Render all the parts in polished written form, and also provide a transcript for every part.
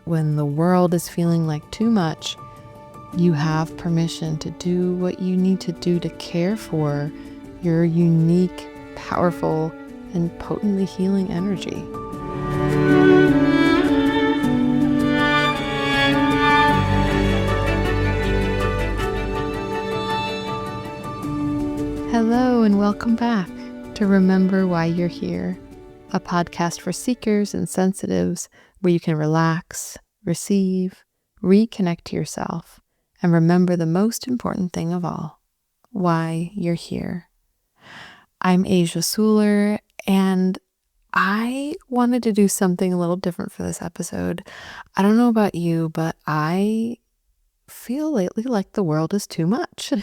when the world is feeling like too much, you have permission to do what you need to do to care for your unique, powerful, and potently healing energy. Hello and welcome back to Remember Why You're Here, a podcast for seekers and sensitives where you can relax, receive, reconnect to yourself, and remember the most important thing of all, why you're here. I'm Asia Suler, and I wanted to do something a little different for this episode. I don't know about you, but I feel lately like the world is too much.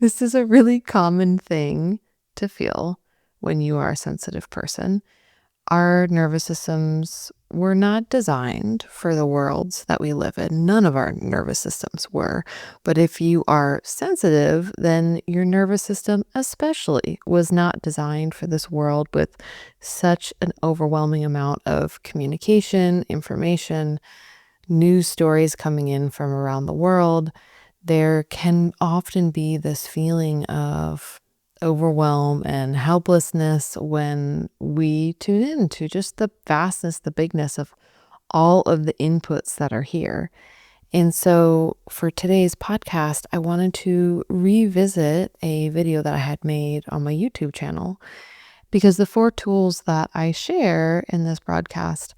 This is a really common thing to feel when you are a sensitive person. Our nervous systems were not designed for the worlds that we live in. None of our nervous systems were. But if you are sensitive, then your nervous system especially was not designed for this world with such an overwhelming amount of communication, information, news stories coming in from around the world. There can often be this feeling of overwhelm and helplessness when we tune in to just the vastness, the bigness of all of the inputs that are here. And so for today's podcast, I wanted to revisit a video that I had made on my YouTube channel, because the 4 tools that I share in this broadcast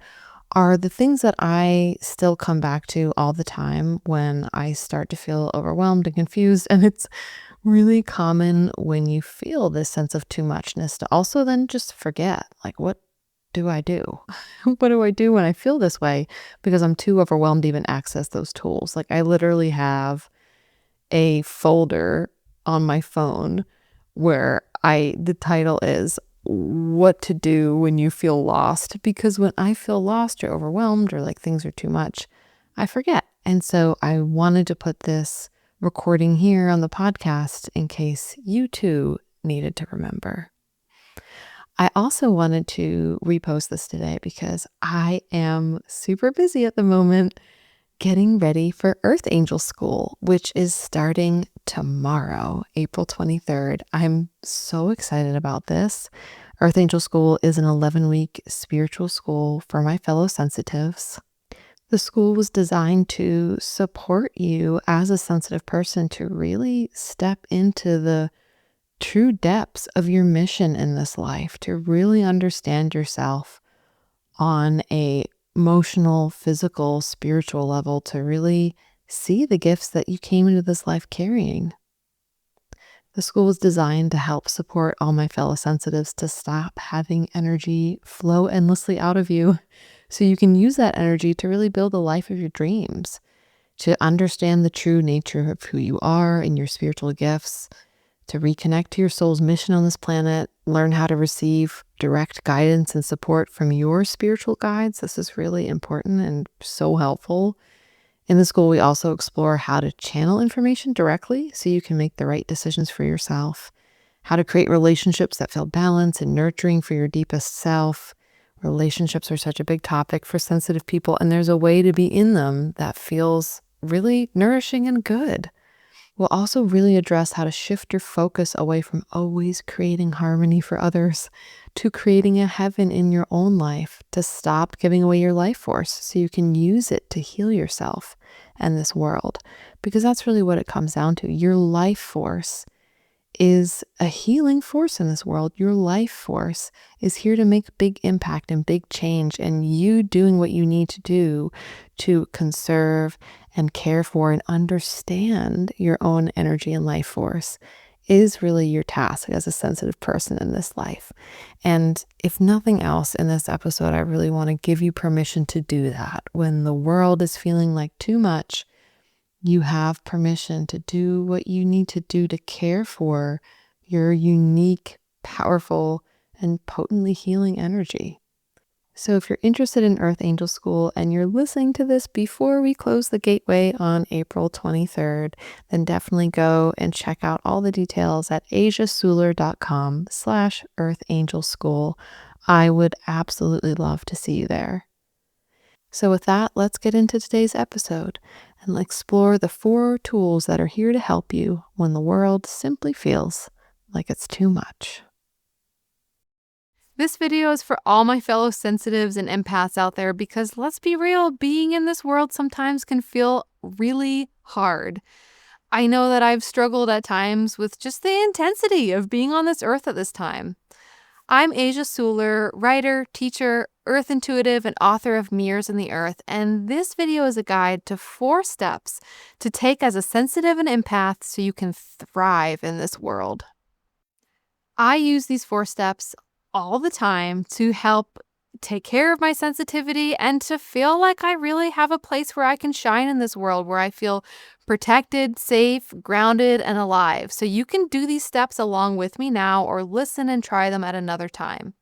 are the things that I still come back to all the time when I start to feel overwhelmed and confused. And it's really common when you feel this sense of too muchness to also then just forget, like, what do I do? What do I do when I feel this way? Because I'm too overwhelmed to even access those tools. Like, I literally have a folder on my phone where the title is what to do when you feel lost, because when I feel lost or overwhelmed or like things are too much, I forget. And so I wanted to put this recording here on the podcast in case you too needed to remember. I also wanted to repost this today because I am super busy at the moment getting ready for Earth Angel School, which is starting tomorrow, April 23rd. I'm so excited about this. Earth Angel School is an 11-week spiritual school for my fellow sensitives. The school was designed to support you as a sensitive person to really step into the true depths of your mission in this life, to really understand yourself on a emotional, physical, spiritual level, to really see the gifts that you came into this life carrying. The school was designed to help support all my fellow sensitives to stop having energy flow endlessly out of you, so you can use that energy to really build the life of your dreams, to understand the true nature of who you are and your spiritual gifts, to reconnect to your soul's mission on this planet, learn how to receive direct guidance and support from your spiritual guides. This is really important and so helpful. In the school, we also explore how to channel information directly so you can make the right decisions for yourself, how to create relationships that feel balanced and nurturing for your deepest self. Relationships are such a big topic for sensitive people, and there's a way to be in them that feels really nourishing and good. We'll also really address how to shift your focus away from always creating harmony for others to creating a heaven in your own life, to stop giving away your life force so you can use it to heal yourself and this world. Because that's really what it comes down to. Your life force is a healing force in this world. Your life force is here to make big impact and big change, and you doing what you need to do to conserve and care for and understand your own energy and life force is really your task as a sensitive person in this life. And if nothing else in this episode, I really want to give you permission to do that. When the world is feeling like too much, you have permission to do what you need to do to care for your unique, powerful, and potently healing energy. So if you're interested in Earth Angel School and you're listening to this before we close the gateway on April 23rd, then definitely go and check out all the details at asiasuler.com/earthangelschool. I would absolutely love to see you there. So, with that, let's get into today's episode and explore the 4 tools that are here to help you when the world simply feels like it's too much. This video is for all my fellow sensitives and empaths out there because let's be real, being in this world sometimes can feel really hard. I know that I've struggled at times with just the intensity of being on this earth at this time. I'm Asia Suler, writer, teacher, earth intuitive, and author of Mirrors in the Earth, and this video is a guide to 4 steps to take as a sensitive and empath so you can thrive in this world. I use these 4 steps all the time to help take care of my sensitivity and to feel like I really have a place where I can shine in this world, where I feel protected, safe, grounded, and alive. So you can do these steps along with me now or listen and try them at another time.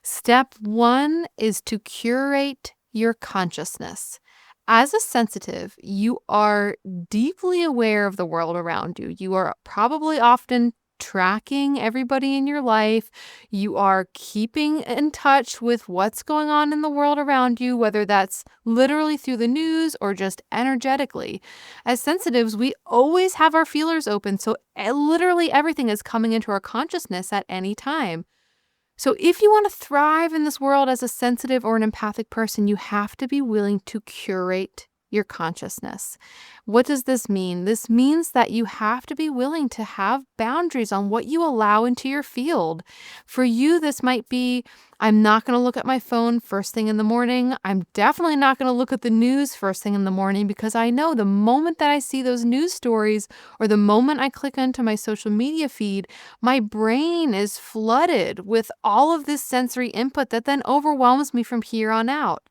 Step 1 is to curate your consciousness. As a sensitive, you are deeply aware of the world around you. You are probably often tracking everybody in your life. You are keeping in touch with what's going on in the world around you, whether that's literally through the news or just energetically. As sensitives, we always have our feelers open, so literally everything is coming into our consciousness at any time. So if you want to thrive in this world as a sensitive or an empathic person, you have to be willing to curate your consciousness. What does this mean? This means that you have to be willing to have boundaries on what you allow into your field. For you, this might be, I'm not going to look at my phone first thing in the morning. I'm definitely not going to look at the news first thing in the morning because I know the moment that I see those news stories or the moment I click onto my social media feed, my brain is flooded with all of this sensory input that then overwhelms me from here on out.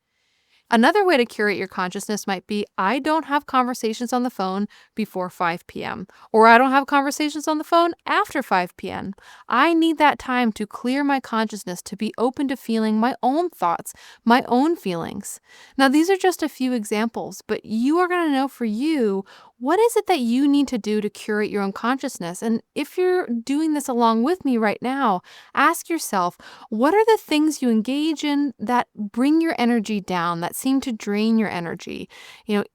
Another way to curate your consciousness might be, I don't have conversations on the phone before 5 p.m. or I don't have conversations on the phone after 5 p.m. I need that time to clear my consciousness, to be open to feeling my own thoughts, my own feelings. Now, these are just a few examples, but you are going to know for you, what is it that you need to do to curate your own consciousness? And if you're doing this along with me right now, ask yourself, what are the things you engage in that bring your energy down, that seem to drain your energy?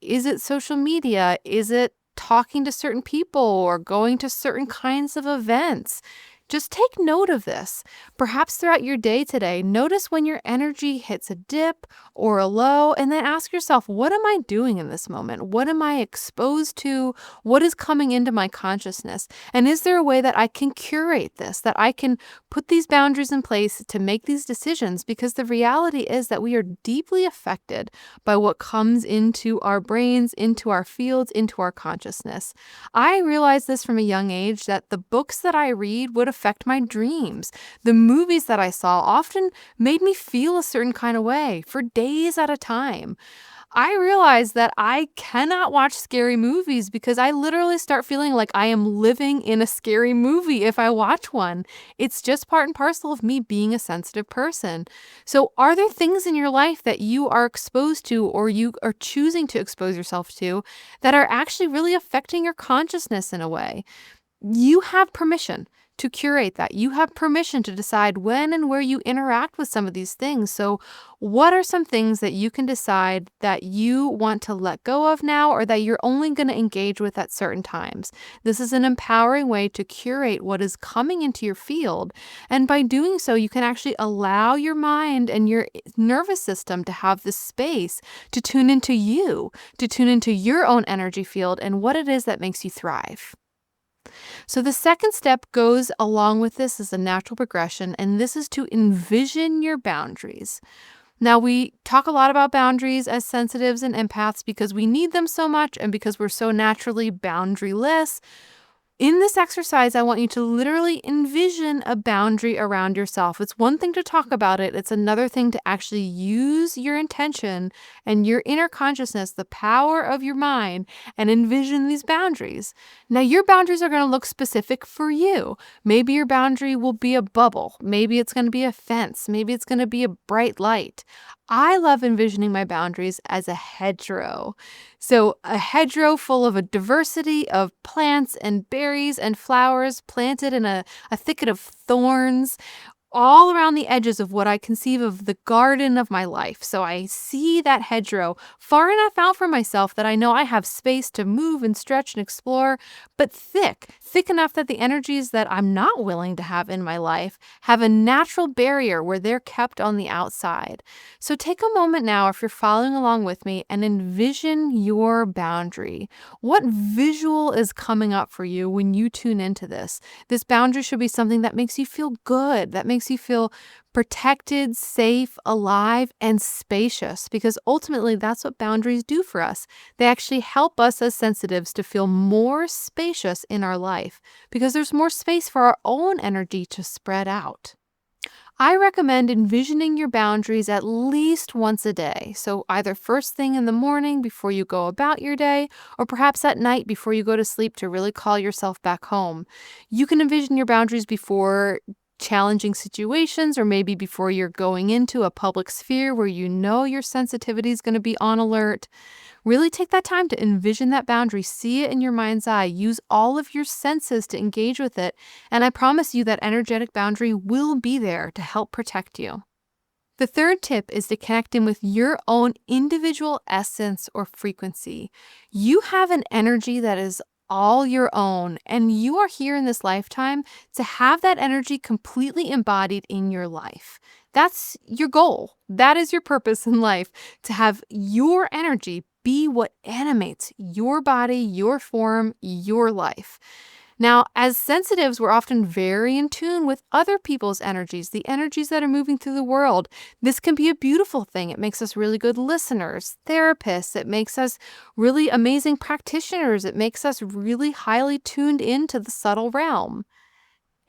Is it social media? Is it talking to certain people or going to certain kinds of events? Just take note of this. Perhaps throughout your day today, notice when your energy hits a dip or a low, and then ask yourself, what am I doing in this moment? What am I exposed to? What is coming into my consciousness? And is there a way that I can curate this, that I can put these boundaries in place to make these decisions? Because the reality is that we are deeply affected by what comes into our brains, into our fields, into our consciousness. I realized this from a young age, that the books that I read would affect my dreams. The movies that I saw often made me feel a certain kind of way for days at a time. I realized that I cannot watch scary movies because I literally start feeling like I am living in a scary movie if I watch one. It's just part and parcel of me being a sensitive person. So are there things in your life that you are exposed to or you are choosing to expose yourself to that are actually really affecting your consciousness in a way? You have permission to curate that. You have permission to decide when and where you interact with some of these things. So what are some things that you can decide that you want to let go of now, or that you're only going to engage with at certain times? This is an empowering way to curate what is coming into your field. And by doing so, you can actually allow your mind and your nervous system to have the space to tune into you, to tune into your own energy field and what it is that makes you thrive. So the second step goes along with this as a natural progression, and this is to envision your boundaries. Now, we talk a lot about boundaries as sensitives and empaths because we need them so much and because we're so naturally boundaryless. In this exercise, I want you to literally envision a boundary around yourself. It's one thing to talk about it. It's another thing to actually use your intention and your inner consciousness, the power of your mind, and envision these boundaries. Now, your boundaries are going to look specific for you. Maybe your boundary will be a bubble. Maybe it's going to be a fence. Maybe it's going to be a bright light. I love envisioning my boundaries as a hedgerow. So a hedgerow full of a diversity of plants and berries and flowers planted in a thicket of thorns. all around the edges of what I conceive of the garden of my life. So I see that hedgerow far enough out from myself that I know I have space to move and stretch and explore, but thick enough that the energies that I'm not willing to have in my life have a natural barrier where they're kept on the outside. So take a moment now, if you're following along with me, and envision your boundary. What visual is coming up for you when you tune into this? This boundary should be something that makes you feel good, that makes you feel protected, safe, alive, and spacious, because ultimately that's what boundaries do for us. They actually help us as sensitives to feel more spacious in our life because there's more space for our own energy to spread out. I recommend envisioning your boundaries at least once a day. So either first thing in the morning before you go about your day, or perhaps at night before you go to sleep to really call yourself back home. You can envision your boundaries before challenging situations, or maybe before you're going into a public sphere where you know your sensitivity is going to be on alert. Really take that time to envision that boundary, see it in your mind's eye, use all of your senses to engage with it, and I promise you that energetic boundary will be there to help protect you. The third tip is to connect in with your own individual essence or frequency. You have an energy that is all your own, and you are here in this lifetime to have that energy completely embodied in your life. That's your goal. That is your purpose in life, to have your energy be what animates your body, your form, your life. Now, as sensitives, we're often very in tune with other people's energies, the energies that are moving through the world. This can be a beautiful thing. It makes us really good listeners, therapists. It makes us really amazing practitioners. It makes us really highly tuned into the subtle realm.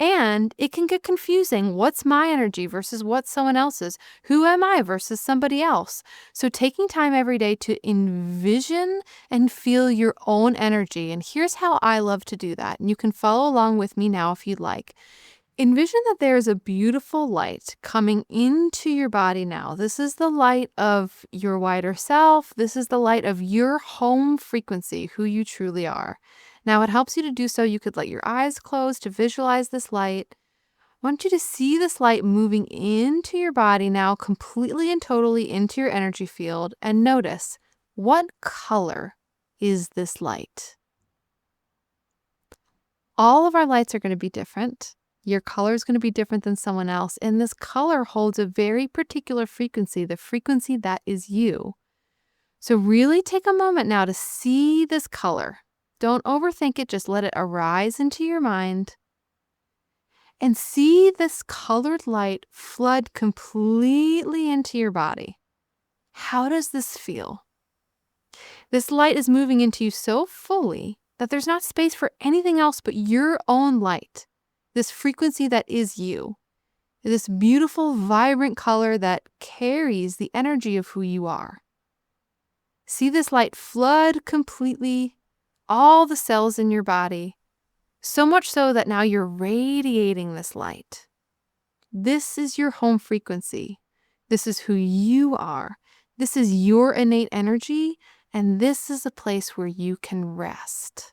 And it can get confusing. What's my energy versus what's someone else's? Who am I versus somebody else? So taking time every day to envision and feel your own energy. And here's how I love to do that. And you can follow along with me now if you'd like. Envision that there is a beautiful light coming into your body now. This is the light of your wider self. This is the light of your home frequency, who you truly are. Now, it helps you to do so. You could let your eyes close to visualize this light. I want you to see this light moving into your body now, completely and totally into your energy field, and notice, what color is this light? All of our lights are going to be different. Your color is going to be different than someone else, and this color holds a very particular frequency, the frequency that is you. So really take a moment now to see this color. Don't overthink it, just let it arise into your mind. And see this colored light flood completely into your body. How does this feel? This light is moving into you so fully that there's not space for anything else but your own light. This frequency that is you. This beautiful, vibrant color that carries the energy of who you are. See this light flood completely all the cells in your body, so much so that now you're radiating this light. This is your home frequency. This is who you are. This is your innate energy, and this is a place where you can rest.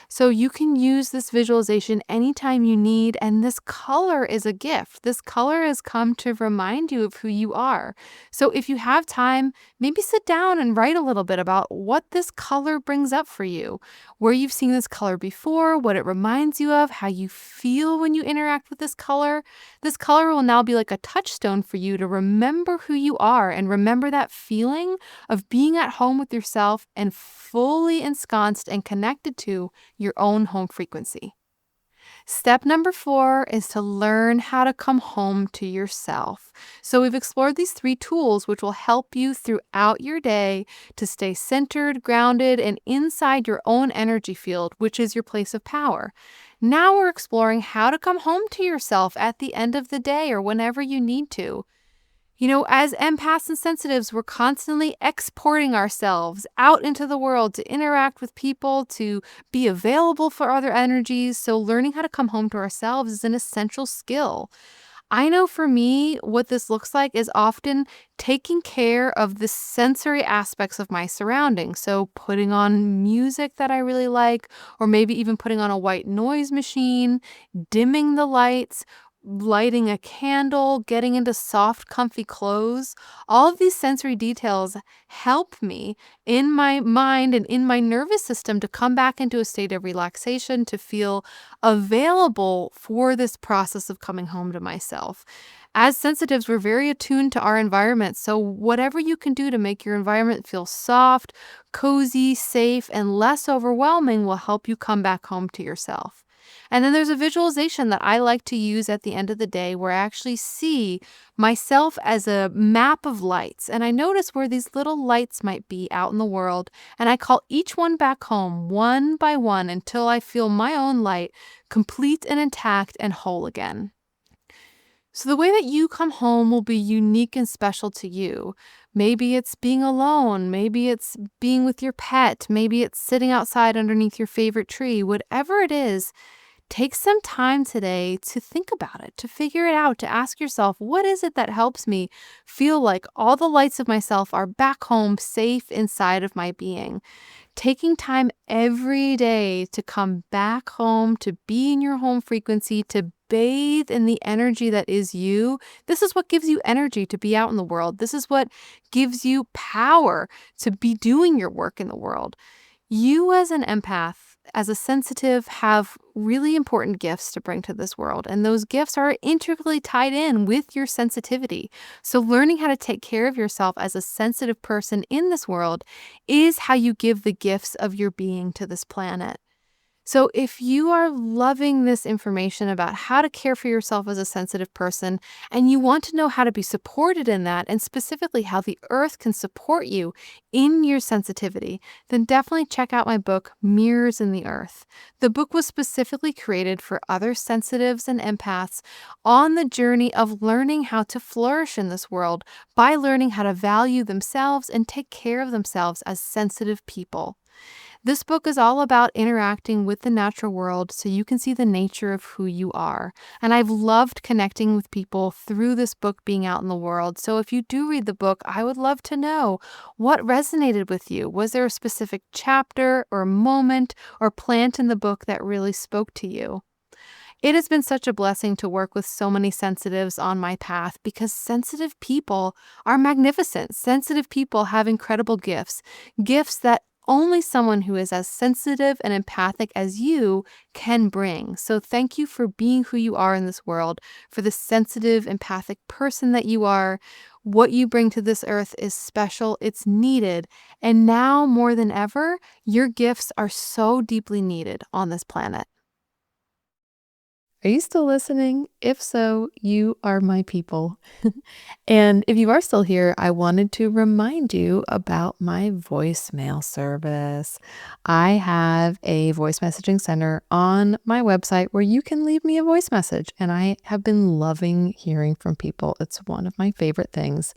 So you can use this visualization anytime you need, and this color is a gift. This color has come to remind you of who you are. So if you have time, maybe sit down and write a little bit about what this color brings up for you, where you've seen this color before, what it reminds you of, how you feel when you interact with this color. This color will now be like a touchstone for you to remember who you are and remember that feeling of being at home with yourself and fully ensconced and connected to your own home frequency. Step number 4 is to learn how to come home to yourself. So we've explored these 3 tools which will help you throughout your day to stay centered, grounded, and inside your own energy field, which is your place of power. Now we're exploring how to come home to yourself at the end of the day or whenever you need to. You know, as empaths and sensitives, we're constantly exporting ourselves out into the world to interact with people, to be available for other energies. So learning how to come home to ourselves is an essential skill. I know for me, what this looks like is often taking care of the sensory aspects of my surroundings. So putting on music that I really like, or maybe even putting on a white noise machine, dimming the lights, lighting a candle, getting into soft, comfy clothes. All of these sensory details help me in my mind and in my nervous system to come back into a state of relaxation, to feel available for this process of coming home to myself. As sensitives, we're very attuned to our environment. So whatever you can do to make your environment feel soft, cozy, safe, and less overwhelming will help you come back home to yourself. And then there's a visualization that I like to use at the end of the day where I actually see myself as a map of lights. And I notice where these little lights might be out in the world. And I call each one back home one by one until I feel my own light complete and intact and whole again. So the way that you come home will be unique and special to you. Maybe it's being alone. Maybe it's being with your pet. Maybe it's sitting outside underneath your favorite tree. Whatever it is, take some time today to think about it, to figure it out, to ask yourself, what is it that helps me feel like all the lights of myself are back home, safe inside of my being? Taking time every day to come back home, to be in your home frequency, to bathe in the energy that is you. This is what gives you energy to be out in the world. This is what gives you power to be doing your work in the world. You as an empath, as a sensitive, have really important gifts to bring to this world, and those gifts are intricately tied in with your sensitivity. So learning how to take care of yourself as a sensitive person in this world is how you give the gifts of your being to this planet. So if you are loving this information about how to care for yourself as a sensitive person, and you want to know how to be supported in that, and specifically how the earth can support you in your sensitivity, then definitely check out my book, Mirrors in the Earth. The book was specifically created for other sensitives and empaths on the journey of learning how to flourish in this world by learning how to value themselves and take care of themselves as sensitive people. This book is all about interacting with the natural world so you can see the nature of who you are. And I've loved connecting with people through this book being out in the world. So if you do read the book, I would love to know what resonated with you. Was there a specific chapter or moment or plant in the book that really spoke to you? It has been such a blessing to work with so many sensitives on my path because sensitive people are magnificent. Sensitive people have incredible gifts, gifts that only someone who is as sensitive and empathic as you can bring. So thank you for being who you are in this world, for the sensitive, empathic person that you are. What you bring to this earth is special, it's needed, and now more than ever, your gifts are so deeply needed on this planet. Are you still listening? If so, you are my people. And if you are still here, I wanted to remind you about my voicemail service. I have a voice messaging center on my website where you can leave me a voice message. And I have been loving hearing from people. It's one of my favorite things.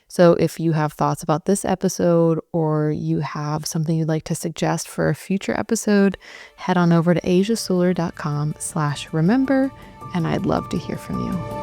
So if you have thoughts about this episode or you have something you'd like to suggest for a future episode, head on over to asiasuler.com/remember, and I'd love to hear from you.